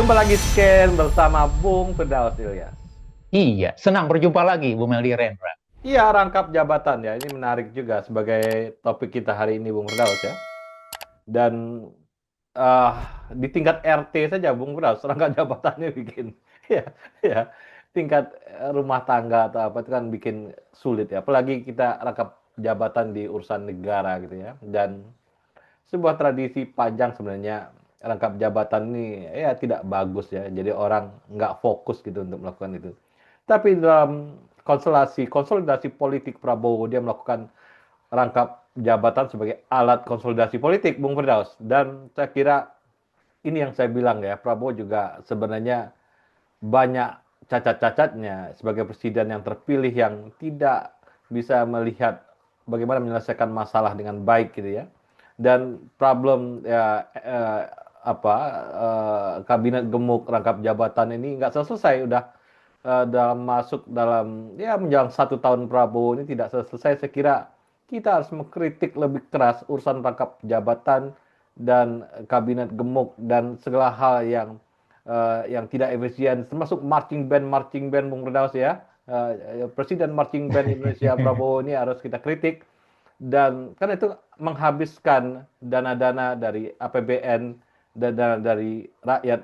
Jumpa lagi Scan bersama Bung Firdaus Ilyas. Iya, senang berjumpa lagi, Bu Meldi Rendra. Iya, rangkap jabatan ya. Ini menarik juga sebagai topik kita hari ini, Bung Firdaus ya. Dan eh, di tingkat RT saja, Bung Firdaus, rangkap jabatannya bikin ya, ya tingkat rumah tangga atau apa itu kan bikin sulit ya. Apalagi kita rangkap jabatan di urusan negara gitu ya. Dan sebuah tradisi panjang sebenarnya rangkap jabatan ini ya tidak bagus ya. Jadi orang nggak fokus gitu untuk melakukan itu. Tapi dalam konsolidasi politik Prabowo, dia melakukan rangkap jabatan sebagai alat konsolidasi politik, Bung Firdaus. Dan saya kira ini yang saya bilang ya, Prabowo juga sebenarnya banyak cacat-cacatnya sebagai presiden yang terpilih yang tidak bisa melihat bagaimana menyelesaikan masalah dengan baik gitu ya. Dan problem ya kabinet gemuk rangkap jabatan ini nggak selesai udah dalam masuk dalam ya menjelang 1 tahun Prabowo ini tidak selesai. Saya kira kita harus mengkritik lebih keras urusan rangkap jabatan dan kabinet gemuk dan segala hal yang tidak efisien, termasuk marching band Bung Firdaus ya. Presiden marching band Indonesia Prabowo ini harus kita kritik dan karena itu menghabiskan dana-dana dari APBN dan dana dari rakyat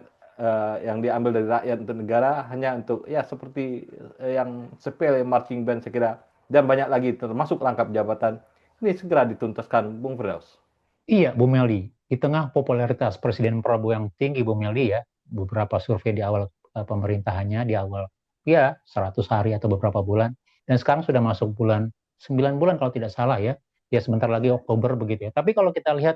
yang diambil dari rakyat untuk negara hanya untuk ya seperti yang sepele marching band saya kira dan banyak lagi termasuk rangkap jabatan ini segera dituntaskan Bung Firdaus. Iya, Bu Meldi. Di tengah popularitas Presiden Prabowo yang tinggi, Bu Meldi ya, beberapa survei di awal pemerintahannya, di awal ya 100 hari atau beberapa bulan, dan sekarang sudah masuk bulan 9 bulan kalau tidak salah ya, ya sebentar lagi Oktober begitu ya. Tapi kalau kita lihat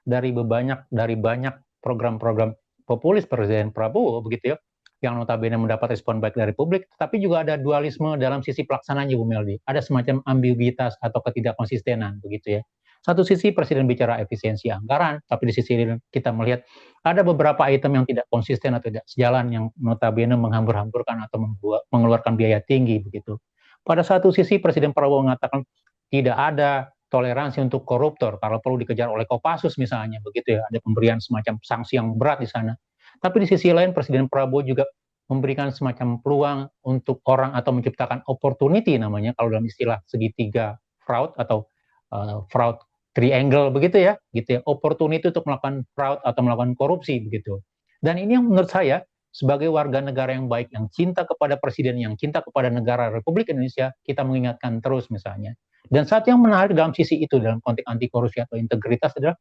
dari banyak program-program populis Presiden Prabowo begitu ya, yang notabene mendapat respon baik dari publik, tapi juga ada dualisme dalam sisi pelaksananya Bu Meldi. Ada semacam ambiguitas atau ketidakkonsistenan begitu ya. Satu sisi Presiden bicara efisiensi anggaran, tapi di sisi lain kita melihat ada beberapa item yang tidak konsisten atau tidak sejalan yang notabene menghambur-hamburkan atau mengeluarkan biaya tinggi begitu. Pada satu sisi Presiden Prabowo mengatakan tidak ada toleransi untuk koruptor kalau perlu dikejar oleh Kopassus misalnya begitu ya, ada pemberian semacam sanksi yang berat di sana. Tapi di sisi lain Presiden Prabowo juga memberikan semacam peluang untuk orang atau menciptakan opportunity namanya kalau dalam istilah segitiga fraud atau fraud triangle begitu ya, gitu ya, opportunity untuk melakukan fraud atau melakukan korupsi begitu. Dan ini yang menurut saya sebagai warga negara yang baik, yang cinta kepada presiden, yang cinta kepada negara Republik Indonesia, kita mengingatkan terus misalnya. Dan saat yang menarik dalam sisi itu, dalam konteks anti korupsi atau integritas adalah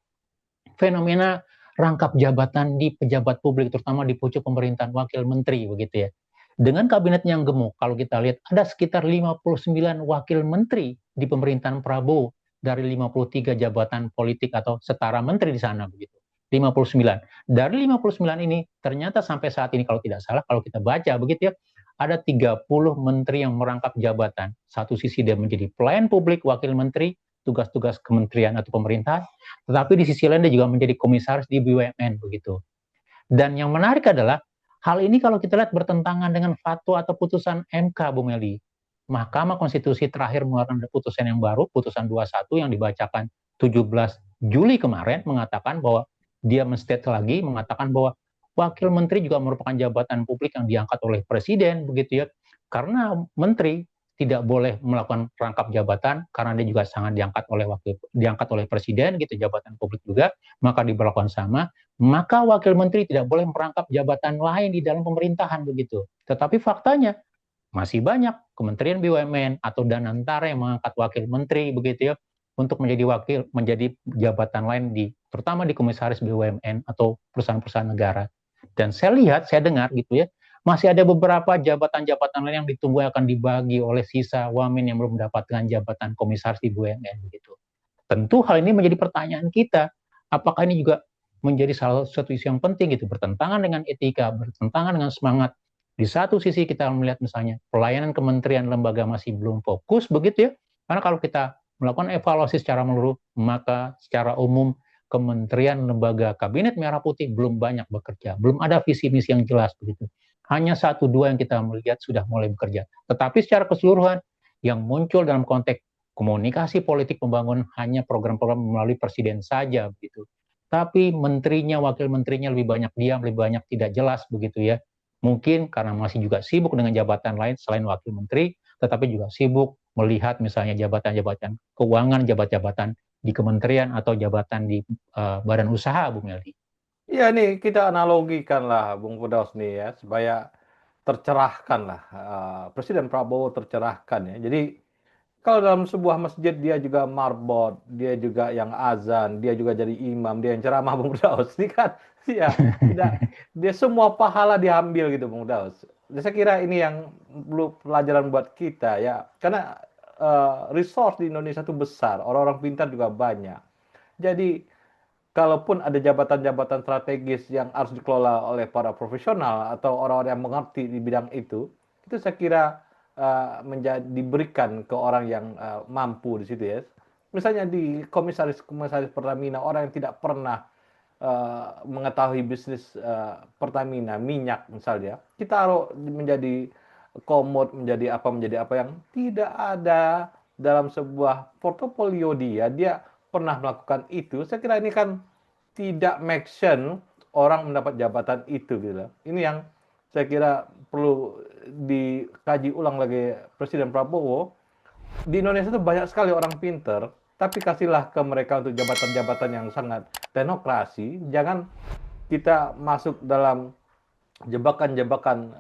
fenomena rangkap jabatan di pejabat publik, terutama di pucuk pemerintahan wakil menteri begitu ya. Dengan kabinet yang gemuk, kalau kita lihat ada sekitar 59 wakil menteri di pemerintahan Prabowo dari 53 jabatan politik atau setara menteri di sana begitu. 59. Dari 59 ini ternyata sampai saat ini kalau tidak salah kalau kita baca begitu ya, ada 30 menteri yang merangkap jabatan. Satu sisi dia menjadi pelayan publik, wakil menteri, tugas-tugas kementerian atau pemerintahan, tetapi di sisi lain dia juga menjadi komisaris di BUMN begitu. Dan yang menarik adalah hal ini kalau kita lihat bertentangan dengan fatwa atau putusan MK, Bu Meli. Mahkamah Konstitusi terakhir mengeluarkan putusan yang baru, putusan 21 yang dibacakan 17 Juli kemarin mengatakan bahwa dia menstate lagi mengatakan bahwa wakil menteri juga merupakan jabatan publik yang diangkat oleh presiden begitu ya. Karena menteri tidak boleh melakukan rangkap jabatan karena dia juga sangat diangkat oleh presiden gitu, jabatan publik juga, maka diberlakukan sama, maka wakil menteri tidak boleh merangkap jabatan lain di dalam pemerintahan begitu. Tetapi faktanya masih banyak kementerian BUMN atau Danantara yang mengangkat wakil menteri begitu ya untuk menjadi jabatan lain terutama di komisaris BUMN atau perusahaan-perusahaan negara. Dan saya dengar gitu ya, masih ada beberapa jabatan-jabatan lain yang ditunggu akan dibagi oleh sisa wamen yang belum mendapatkan jabatan komisaris di BUMN begitu. Tentu hal ini menjadi pertanyaan kita, apakah ini juga menjadi salah satu isu yang penting gitu, bertentangan dengan etika, bertentangan dengan semangat. Di satu sisi kita melihat misalnya pelayanan kementerian lembaga masih belum fokus begitu ya, karena kalau kita melakukan evaluasi secara menyeluruh, maka secara umum kementerian lembaga kabinet merah putih belum banyak bekerja, belum ada visi misi yang jelas begitu. Hanya satu dua yang kita melihat sudah mulai bekerja. Tetapi secara keseluruhan yang muncul dalam konteks komunikasi politik pembangunan hanya program-program melalui presiden saja begitu. tapi menterinya, wakil menterinya lebih banyak diam, lebih banyak tidak jelas begitu ya. Mungkin karena masih juga sibuk dengan jabatan lain selain wakil menteri, tetapi juga sibuk melihat misalnya jabatan-jabatan keuangan, jabatan-jabatan di kementerian atau jabatan di badan usaha, Bu Meldi. Iya nih, kita analogikan lah, Bung Firdaus nih ya, supaya tercerahkan lah. Presiden Prabowo tercerahkan ya. Jadi kalau dalam sebuah masjid dia juga marbot, dia juga yang azan, dia juga jadi imam, dia yang ceramah, Bung Firdaus. Ini kan ya tidak, dia semua pahala diambil gitu, Bung Firdaus. Saya kira ini yang perlu pelajaran buat kita ya, karena resource di Indonesia itu besar, orang-orang pintar juga banyak. Jadi kalaupun ada jabatan-jabatan strategis yang harus dikelola oleh para profesional atau orang-orang yang mengerti di bidang itu saya kira diberikan ke orang yang mampu di situ ya. Misalnya di komisaris Pertamina, orang yang tidak pernah mengetahui bisnis Pertamina, minyak misalnya, kita taruh menjadi komod, menjadi apa yang tidak ada dalam sebuah portofolio dia pernah melakukan itu. Saya kira ini kan tidak make sense orang mendapat jabatan itu gitu. Ini yang saya kira perlu dikaji ulang lagi Presiden Prabowo. Di Indonesia itu banyak sekali orang pinter, tapi kasihlah ke mereka untuk jabatan-jabatan yang sangat teknokrasi. Jangan kita masuk dalam jebakan-jebakan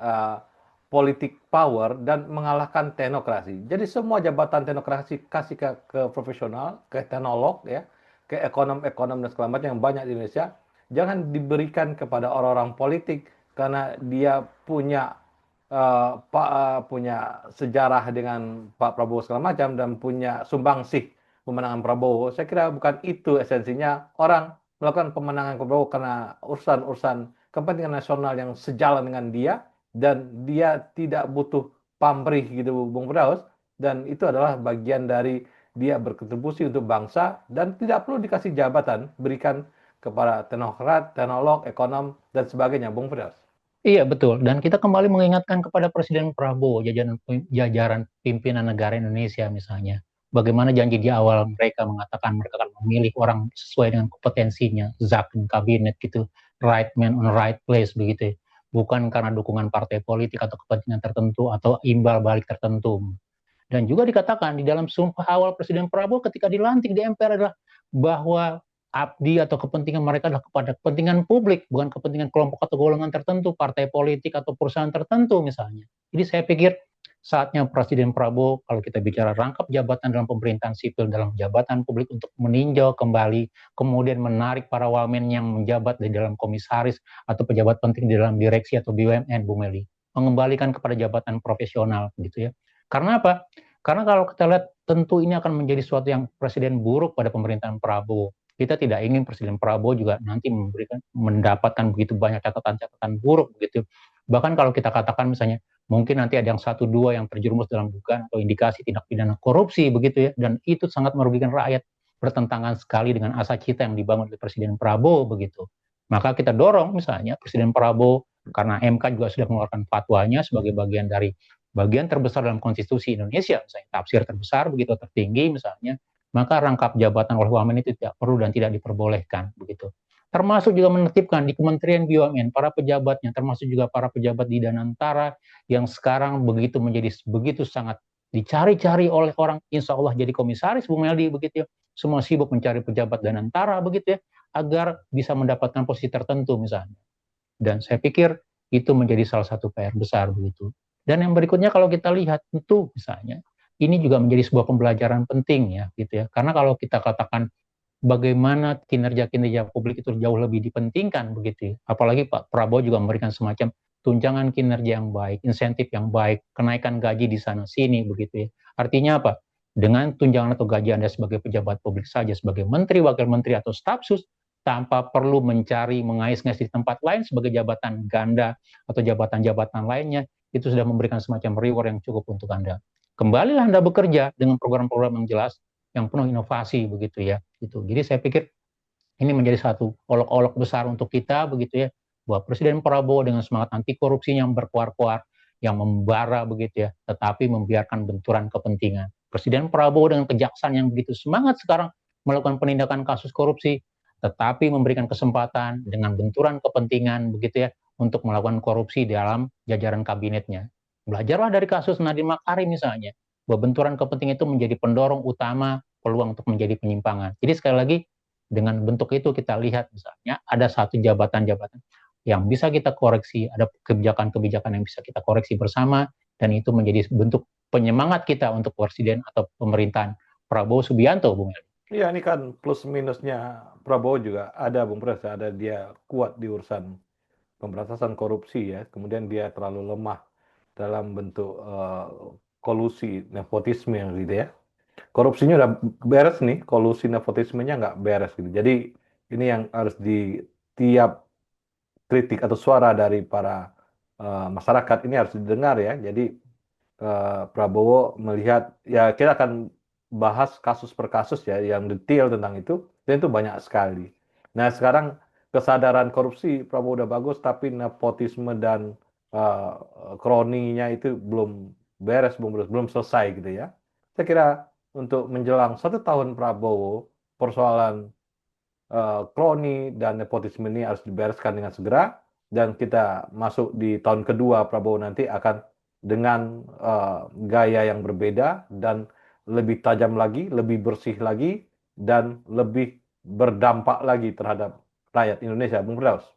politik power dan mengalahkan teknokrasi. Jadi semua jabatan teknokrasi kasih ke profesional, ke teknolog ya, ke ekonom-ekonom dan segala macam yang banyak di Indonesia. Jangan diberikan kepada orang-orang politik karena dia punya sejarah dengan Pak Prabowo segala macam dan punya sumbangsih pemenangan Prabowo. Saya kira bukan itu esensinya. Orang melakukan pemenangan Prabowo karena urusan-urusan kepentingan nasional yang sejalan dengan dia dan dia tidak butuh pamrih gitu Bung Firdaus, dan itu adalah bagian dari dia berkontribusi untuk bangsa dan tidak perlu dikasih jabatan, berikan kepada teknokrat, teknolog, ekonom dan sebagainya Bung Firdaus. Iya betul, dan kita kembali mengingatkan kepada Presiden Prabowo, jajaran pimpinan negara Indonesia misalnya, bagaimana janji di awal mereka mengatakan mereka akan memilih orang sesuai dengan kompetensinya, zakon kabinet gitu, right man on right place begitu, ya. Bukan karena dukungan partai politik atau kepentingan tertentu atau imbal balik tertentu. Dan juga dikatakan di dalam sumpah awal Presiden Prabowo ketika dilantik di MPR adalah bahwa abdi atau kepentingan mereka adalah kepada kepentingan publik, bukan kepentingan kelompok atau golongan tertentu, partai politik atau perusahaan tertentu misalnya. Jadi saya pikir saatnya Presiden Prabowo, kalau kita bicara rangkap jabatan dalam pemerintahan sipil, dalam jabatan publik untuk meninjau kembali, kemudian menarik para wamen yang menjabat di dalam komisaris atau pejabat penting di dalam direksi atau BUMN, Bu Meli, mengembalikan kepada jabatan profesional gitu ya. Karena apa? Karena kalau kita lihat tentu ini akan menjadi suatu yang presiden buruk pada pemerintahan Prabowo. Kita tidak ingin Presiden Prabowo juga nanti mendapatkan begitu banyak catatan-catatan buruk begitu. Bahkan kalau kita katakan misalnya mungkin nanti ada yang 1-2 yang terjerumus dalam dugaan atau indikasi tindak pidana korupsi begitu ya, dan itu sangat merugikan rakyat, bertentangan sekali dengan asa cita yang dibangun oleh Presiden Prabowo begitu. Maka kita dorong misalnya Presiden Prabowo, karena MK juga sudah mengeluarkan fatwanya sebagai bagian terbesar dalam konstitusi Indonesia, misalnya tafsir terbesar begitu tertinggi misalnya, maka rangkap jabatan oleh wamen itu tidak perlu dan tidak diperbolehkan begitu. Termasuk juga menertibkan di Kementerian BUMN para pejabatnya, termasuk juga para pejabat di Danantara yang sekarang menjadi begitu sangat dicari-cari oleh orang, insya Allah jadi komisaris Bu Meldi begitu ya. Semua sibuk mencari pejabat Danantara begitu ya, agar bisa mendapatkan posisi tertentu misalnya. Dan saya pikir itu menjadi salah satu PR besar begitu. Dan yang berikutnya kalau kita lihat tentu misalnya ini juga menjadi sebuah pembelajaran penting ya gitu ya. Karena kalau kita katakan bagaimana kinerja-kinerja publik itu jauh lebih dipentingkan begitu ya. Apalagi Pak Prabowo juga memberikan semacam tunjangan kinerja yang baik, insentif yang baik, kenaikan gaji di sana sini begitu ya. Artinya apa? Dengan tunjangan atau gaji Anda sebagai pejabat publik saja, sebagai menteri, wakil menteri atau staf sus, tanpa perlu mencari mengais-ngais di tempat lain sebagai jabatan ganda atau jabatan-jabatan lainnya, itu sudah memberikan semacam reward yang cukup untuk Anda. Kembalilah Anda bekerja dengan program-program yang jelas, yang penuh inovasi begitu ya. Gitu. Jadi saya pikir ini menjadi satu olok-olok besar untuk kita begitu ya, bahwa Presiden Prabowo dengan semangat anti korupsinya yang berkuar-kuar, yang membara begitu ya, tetapi membiarkan benturan kepentingan. Presiden Prabowo dengan kejaksaan yang begitu semangat sekarang melakukan penindakan kasus korupsi, tetapi memberikan kesempatan dengan benturan kepentingan begitu ya untuk melakukan korupsi dalam jajaran kabinetnya. Belajarlah dari kasus Nadiem Makarim misalnya, bahwa benturan kepentingan itu menjadi pendorong utama peluang untuk menjadi penyimpangan. Jadi sekali lagi dengan bentuk itu kita lihat misalnya ada satu jabatan-jabatan yang bisa kita koreksi, ada kebijakan-kebijakan yang bisa kita koreksi bersama, dan itu menjadi bentuk penyemangat kita untuk presiden atau pemerintahan Prabowo Subianto, Bung Eli. Iya, ini kan plus minusnya Prabowo juga ada, Bung Pres. Ada dia kuat di urusan pemberantasan korupsi ya, kemudian dia terlalu lemah dalam bentuk kolusi nepotisme gitu ya. Korupsinya udah beres nih, kolusi nepotismenya nggak beres gitu. Jadi ini yang harus di tiap kritik atau suara dari para masyarakat ini harus didengar ya. Jadi Prabowo melihat ya kita akan bahas kasus per kasus ya yang detail tentang itu dan itu banyak sekali. Nah sekarang kesadaran korupsi Prabowo udah bagus tapi nepotisme dan kroninya itu belum beres, belum selesai gitu ya. Saya kira untuk menjelang 1 tahun Prabowo persoalan kroni dan nepotisme ini harus dibereskan dengan segera dan kita masuk di tahun kedua Prabowo nanti akan dengan gaya yang berbeda dan lebih tajam lagi, lebih bersih lagi dan lebih berdampak lagi terhadap rakyat Indonesia, Bung Firdaus.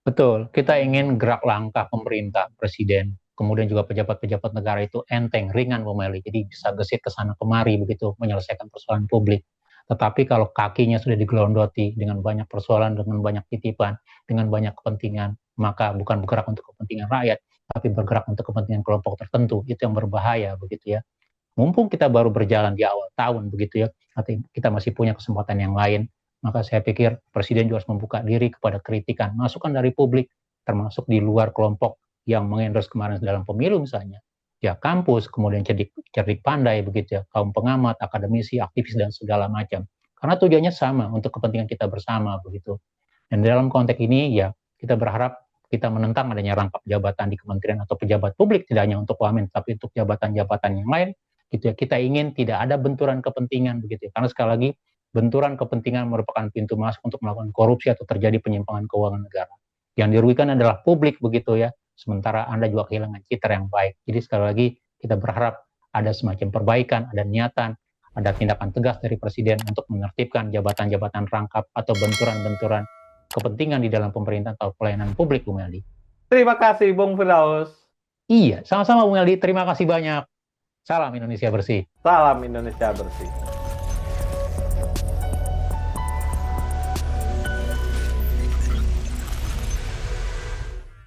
Betul, kita ingin gerak langkah pemerintah, presiden, kemudian juga pejabat-pejabat negara itu enteng, ringan, Bung Meli. Jadi bisa gesit ke sana kemari begitu menyelesaikan persoalan publik. Tetapi kalau kakinya sudah digelondoti dengan banyak persoalan, dengan banyak titipan, dengan banyak kepentingan, maka bukan bergerak untuk kepentingan rakyat, tapi bergerak untuk kepentingan kelompok tertentu. Itu yang berbahaya begitu ya. Mumpung kita baru berjalan di awal tahun begitu ya, nanti kita masih punya kesempatan yang lain, maka saya pikir Presiden juga harus membuka diri kepada kritikan, masukan dari publik, termasuk di luar kelompok yang mengendorse kemarin dalam pemilu misalnya. Ya kampus, kemudian cerdik pandai begitu ya, kaum pengamat, akademisi, aktivis, dan segala macam. Karena tujuannya sama, untuk kepentingan kita bersama begitu. Dan dalam konteks ini ya kita berharap kita menentang adanya rangkap jabatan di kementerian atau pejabat publik, tidak hanya untuk Wamen, tapi untuk jabatan-jabatan yang lain. Gitu ya. Kita ingin tidak ada benturan kepentingan begitu ya. Karena sekali lagi benturan kepentingan merupakan pintu masuk untuk melakukan korupsi atau terjadi penyimpangan keuangan negara. Yang dirugikan adalah publik begitu ya. Sementara Anda juga kehilangan citra yang baik. Jadi sekali lagi kita berharap ada semacam perbaikan, ada niatan, ada tindakan tegas dari Presiden untuk menertibkan jabatan-jabatan rangkap atau benturan-benturan kepentingan di dalam pemerintahan atau pelayanan publik, Bung Eli. Terima kasih, Bung Firdaus. Iya, sama-sama Bung Eli. Terima kasih banyak. Salam Indonesia bersih. Salam Indonesia bersih.